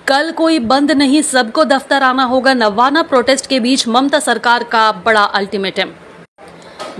कल कोई बंद नहीं, सबको दफ्तर आना होगा। नवाना प्रोटेस्ट के बीच ममता सरकार का बड़ा अल्टीमेटम।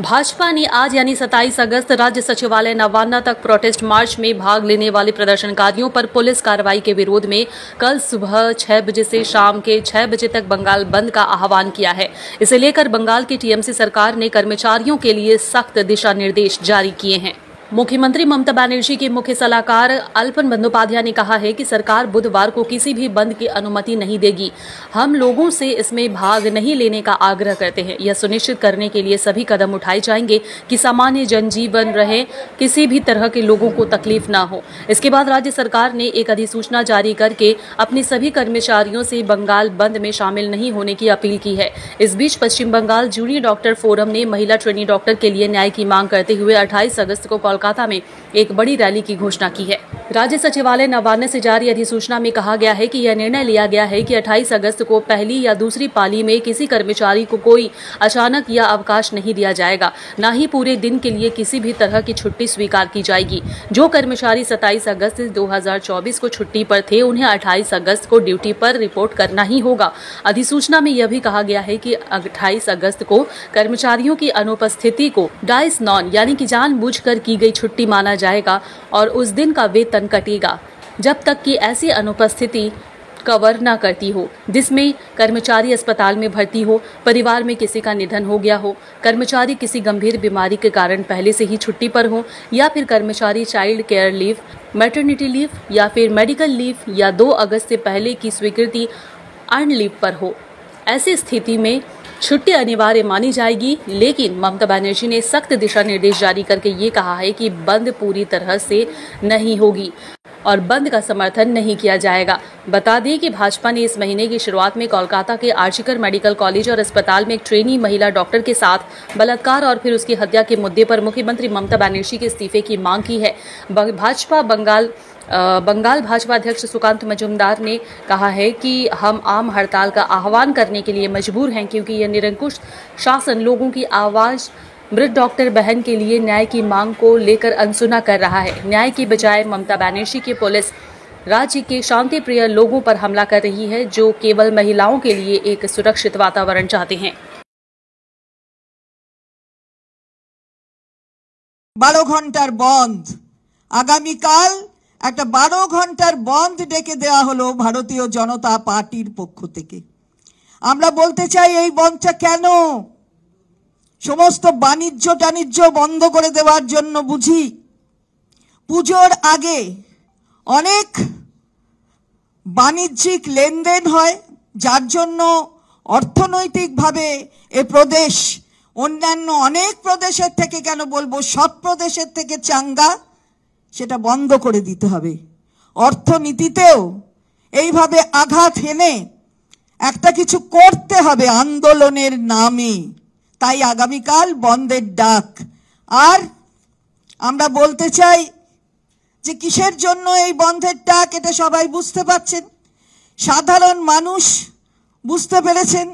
भाजपा ने आज यानी 27 अगस्त राज्य सचिवालय नवाना तक प्रोटेस्ट मार्च में भाग लेने वाले प्रदर्शनकारियों पर पुलिस कार्रवाई के विरोध में कल सुबह 6 बजे से शाम के 6 बजे तक बंगाल बंद का आह्वान किया है। इसे लेकर बंगाल की टीएमसी सरकार ने कर्मचारियों के लिए सख्त दिशा निर्देश जारी किए हैं। मुख्यमंत्री ममता बनर्जी के मुख्य सलाहकार अल्पन बंदोपाध्याय ने कहा है कि सरकार बुधवार को किसी भी बंद की अनुमति नहीं देगी। हम लोगों से इसमें भाग नहीं लेने का आग्रह करते हैं। यह सुनिश्चित करने के लिए सभी कदम उठाए जाएंगे कि सामान्य जनजीवन रहे, किसी भी तरह के लोगों को तकलीफ ना हो। इसके बाद राज्य सरकार ने एक अधिसूचना जारी करके अपने सभी कर्मचारियों से बंगाल बंद में शामिल नहीं होने की अपील की है। इस बीच पश्चिम बंगाल जूनियर डॉक्टर फोरम ने महिला ट्रेनी डॉक्टर के लिए न्याय की मांग करते हुए 28 अगस्त को कोलकाता में एक बड़ी रैली की घोषणा की है। राज्य सचिवालय नवान्न से जारी अधिसूचना में कहा गया है कि यह निर्णय लिया गया है कि 28 अगस्त को पहली या दूसरी पाली में किसी कर्मचारी को कोई अचानक या अवकाश नहीं दिया जाएगा, न ही पूरे दिन के लिए किसी भी तरह की छुट्टी स्वीकार की जाएगी। जो कर्मचारी 27 अगस्त 2024 को छुट्टी पर थे, उन्हें 28 अगस्त को ड्यूटी पर रिपोर्ट करना ही होगा। अधिसूचना में यह भी कहा गया है कि 28 अगस्त को कर्मचारियों की अनुपस्थिति को डाइस नॉन यानी कि जानबूझकर की गई छुट्टी माना जाएगा और उस दिन का वेतन कटेगा जब तक कि ऐसी अनुपस्थिति कवर न करती हो जिसमें कर्मचारी अस्पताल में भर्ती हो, परिवार में किसी का निधन हो गया हो, कर्मचारी किसी गंभीर बीमारी के कारण पहले से ही छुट्टी पर हो, या फिर कर्मचारी child care leave, maternity leave या फिर मेडिकल लीव या 2 अगस्त से पहले की स्वीकृति अर्न लीव पर हो। ऐसी स्थिति में छुट्टी अनिवार्य मानी जाएगी। लेकिन ममता बनर्जी ने सख्त दिशा निर्देश जारी करके ये कहा है कि बंद पूरी तरह से नहीं होगी और बंद का समर्थन नहीं किया जाएगा। बता दें कि भाजपा ने इस महीने की शुरुआत में कोलकाता के आर्जिकर मेडिकल कॉलेज और अस्पताल में एक ट्रेनी महिला डॉक्टर के साथ बलात्कार और फिर उसकी हत्या के मुद्दे पर मुख्यमंत्री ममता बनर्जी के इस्तीफे की मांग की है। बंगाल भाजपा अध्यक्ष सुकांत मजूमदार ने कहा है कि हम आम हड़ताल का आह्वान करने के लिए मजबूर हैं, क्योंकि यह निरंकुश शासन लोगों की आवाज मृत डॉक्टर बहन के लिए न्याय की मांग को लेकर अनसुना कर रहा है। न्याय की बजाय ममता बनर्जी की पुलिस राज्य के शांति प्रिय लोगों पर हमला कर रही है, जो केवल महिलाओं के लिए एक सुरक्षित वातावरण चाहते हैं। 12 ঘন্টার বন্ধ, আগামীকাল একটা 12 ঘন্টার বন্ধ ডেকে দেওয়া হলো ভারতীয় জনতা পার্টির পক্ষ থেকে। আমরা বলতে চাই এই বন্ধটা কেন? সমস্ত বাণিজ্য বন্ধ করে দেওয়ার জন্য বুঝি? পুজোর আগে অনেক বাণিজ্যিক লেনদেন হয়, যার জন্য অর্থনৈতিকভাবে এ প্রদেশ অন্যান্য অনেক প্রদেশের থেকে, কেন বলবো সব প্রদেশের থেকে চাঙ্গা, সেটা বন্ধ করে দিতে হবে। অর্থনীতিতেও এইভাবে আঘাত হেনে একটা কিছু করতে হবে আন্দোলনের নামে। তাই আগামীকাল বন্ধের ডাক। আর আমরা বলতে চাই যে কিসের জন্য এই বন্ধের ডাক, এটা সবাই বুঝতে পারছেন, সাধারণ মানুষ বুঝতে পেরেছেন।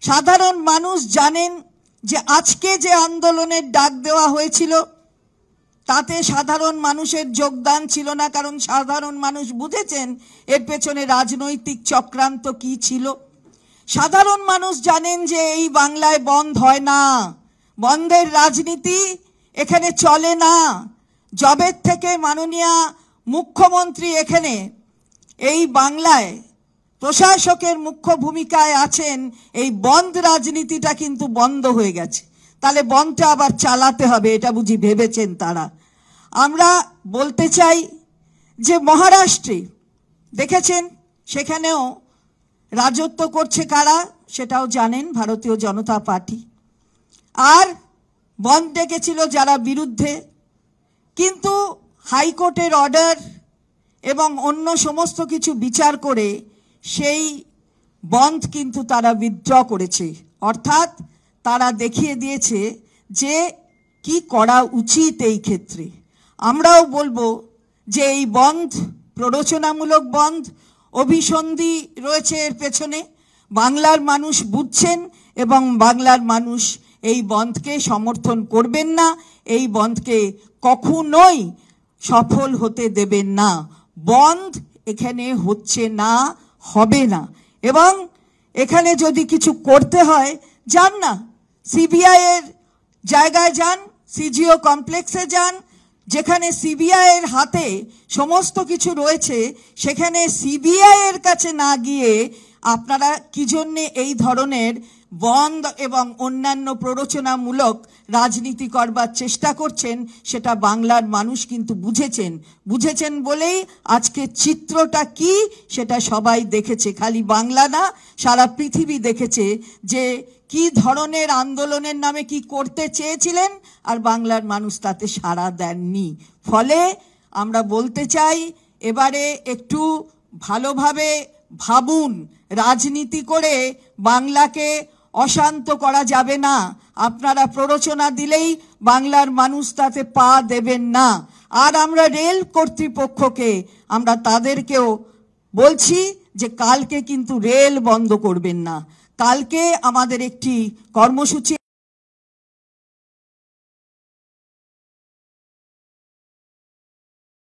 সাধারণ মানুষ জানেন যে আজকে যে আন্দোলনের ডাক দেওয়া হয়েছিল তাতে সাধারণ মানুষের যোগদান ছিল না, কারণ সাধারণ মানুষ বুঝেছেন এর পেছনে রাজনৈতিক চক্রান্ত কি ছিল। সাধারণ মানুষ জানেন যে এই বাংলায় বন্ধ হয় না, বন্ধের রাজনীতি এখানে চলে না। জবের থেকে মাননীয় মুখ্যমন্ত্রী এখানে এই বাংলায় প্রশাসকের মুখ্য ভূমিকায় আছেন, এই বন্ধ রাজনীতিটা কিন্তু বন্ধ হয়ে গেছে। তাহলে বন্ধটা আবার চালাতে হবে, এটা বুঝি ভেবেছেন তারা। আমরা বলতে চাই যে মহারাষ্ট্রে দেখেছেন, সেখানেও রাজত্ব করছে কারা সেটাও জানেন, ভারতীয় জনতা পার্টি। আর বন্ধ ডেকেছিল যারা বিরুদ্ধে, কিন্তু হাইকোর্টের অর্ডার এবং অন্য সমস্ত কিছু বিচার করে সেই বন্ধ কিন্তু তারা উইথড্র করেছে। অর্থাৎ তারা দেখিয়ে দিয়েছে যে কি করা উচিত এই ক্ষেত্রে। আমরাও বলবো যে এই বন্ধ প্ররোচনামূলক বন্ধ, অভিসন্ধি রয়েছে এর পেছনে। বাংলার মানুষ বুঝছেন এবং বাংলার মানুষ এই বন্ধকে সমর্থন করবেন না, এই বন্ধকে কখনোই সফল হতে দেবেন না। বন্ধ এখানে হচ্ছে না, হবে না। এবং এখানে যদি কিছু করতে হয়, যান না সিবিআই এর জায়গায় যান, সিজিও কমপ্লেক্সে যান, যেখানে সিবিআই এর হাতে সমস্ত কিছু রয়েছে, সেখানে সিবিআই এর কাছে না গিয়ে আপনারা কি জন্যে এই ধরনের বন্ধ এবং অন্যান্য প্ররোচনামূলক রাজনীতি করবার চেষ্টা করছেন, সেটা বাংলার মানুষ কিন্তু বুঝেছেন বলেই আজকে চিত্রটা কি সেটা সবাই দেখেছে। খালি বাংলা না, সারা পৃথিবী দেখেছে যে কি ধরনের আন্দোলনের নামে কি করতে চেয়েছিলেন, আর বাংলার মানুষ তাতে সাড়া দেননি। ফলে আমরা বলতে চাই, এবারে একটু ভালোভাবে ভাবুন। রাজনীতি করে বাংলাকে অশান্ত করা যাবে না। আপনারা প্ররোচনা দিলেই বাংলার মানুষ তাতে পা দেবেন না। আর আমরা রেল কর্তৃপক্ষকে, আমরা তাদেরকেও বলছি যে কালকে কিন্তু রেল বন্ধ করবেন না। কালকে আমাদের একটি কর্মসূচি